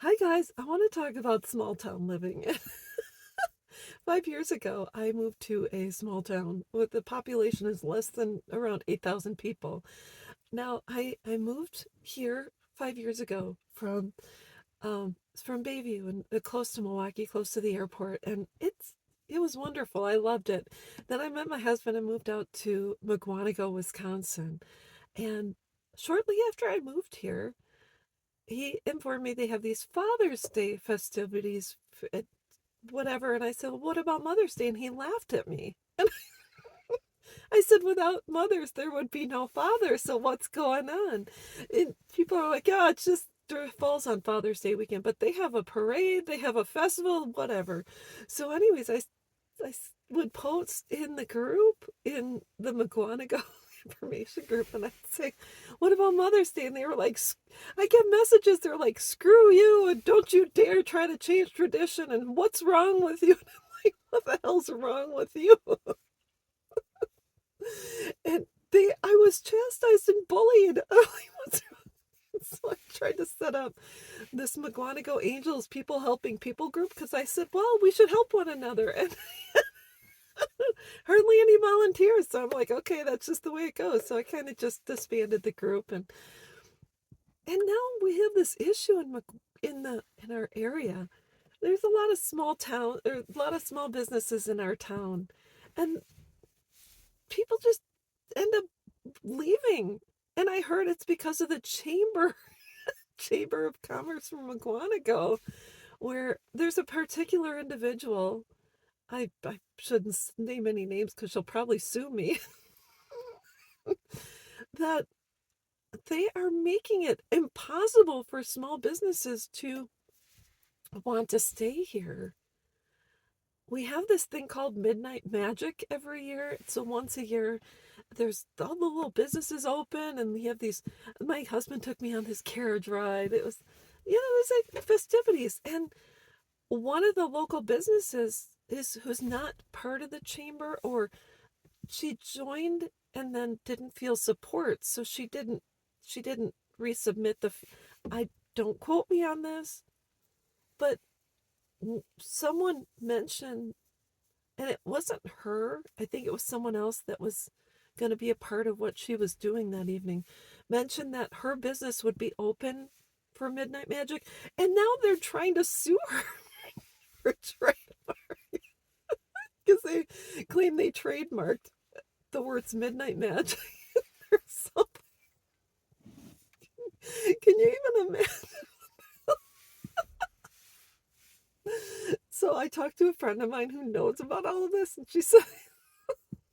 Hi guys, I want to talk about small town living. 5 years ago, I moved to a small town with the population is less than around 8,000 people. Now, I moved here 5 years ago from Bayview and close to Milwaukee, close to the airport, and it was wonderful. I loved it. Then I met my husband and moved out to Mukwonago, Wisconsin. And shortly after I moved here, he informed me they have these Father's Day festivities at whatever. And I said, well, what about Mother's Day? And he laughed at me. And I said, without mothers, there would be no father. So what's going on? And people are like, yeah, it's just it falls on Father's Day weekend, but they have a parade, they have a festival, whatever. So, anyways, I would post in the group in the McGuanago information group, and I'd say, "What about Mother's Day?" And they were like, "I get messages. They're like, screw you, and don't you dare try to change tradition. And what's wrong with you?" And I'm like, "What the hell's wrong with you?" And I was chastised and bullied. I'm like, what's wrong? So I tried to set up this McGuanago Angels People Helping People group because I said, well, we should help one another. And hardly any volunteers. So I'm like, okay, that's just the way it goes. So I kind of just disbanded the group, and now we have this issue in our area. There's a lot of a lot of small businesses in our town, and people just end up leaving. And I heard it's because of the Chamber of Commerce from McGuanago, where there's a particular individual. I shouldn't name any names because she'll probably sue me. That they are making it impossible for small businesses to want to stay here. We have this thing called Midnight Magic every year. So once a year, there's all the little businesses open, and we have these. My husband took me on this carriage ride. It was like festivities. And one of the local businesses is who's not part of the chamber, or she joined and then didn't feel support, so she didn't resubmit I don't quote me on this, but someone mentioned, and it wasn't her, I think it was someone else that was going to be a part of what she was doing that evening, mentioned that her business would be open for Midnight Magic, and now they're trying to sue her for trademark because they claim they trademarked the words Midnight Magic or something. Can you even imagine? So I talked to a friend of mine who knows about all of this, and she said,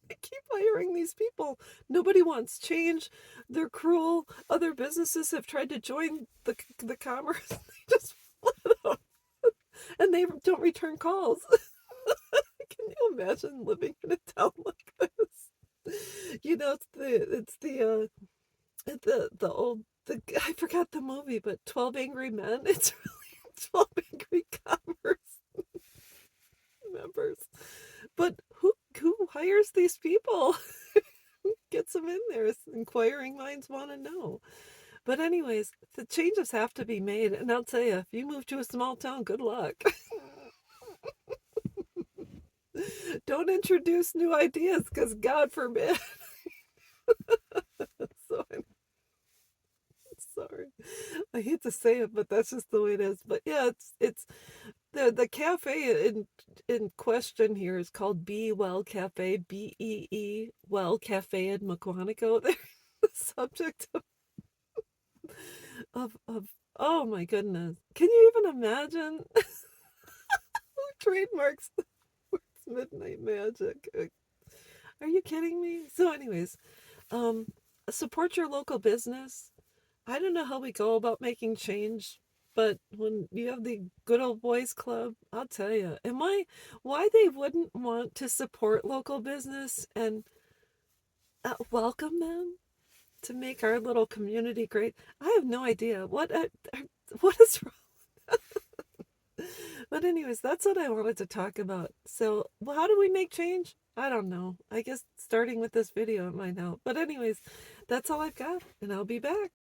I keep hiring these people. Nobody wants change. They're cruel. Other businesses have tried to join the commerce. They just let them, and they don't return calls. Can you imagine living in a town like this? The old I forgot the movie, but 12 Angry Men. It's really 12 Angry Commerce members. But who hires these people? Who gets them in there? Inquiring minds want to know. But anyways, the changes have to be made, and I'll tell you, if you move to a small town, good luck. Don't introduce new ideas, because God forbid. So I'm sorry. I hate to say it, but that's just the way it is. But yeah, it's the cafe in question here is called Be Well Cafe, Well Cafe in Mukwonago. They're the subject of oh my goodness. Can you even imagine who trademarks the words Midnight Magic? Are you kidding me? So anyways, um support your local business. I don't know how we go about making change, but when you have the good old boys club, I'll tell you, why they wouldn't want to support local business and welcome them to make our little community great. I have no idea what is wrong. But anyways, that's what I wanted to talk about. So, well, how do we make change? I don't know. I guess starting with this video it might help. But anyways, that's all I've got, and I'll be back.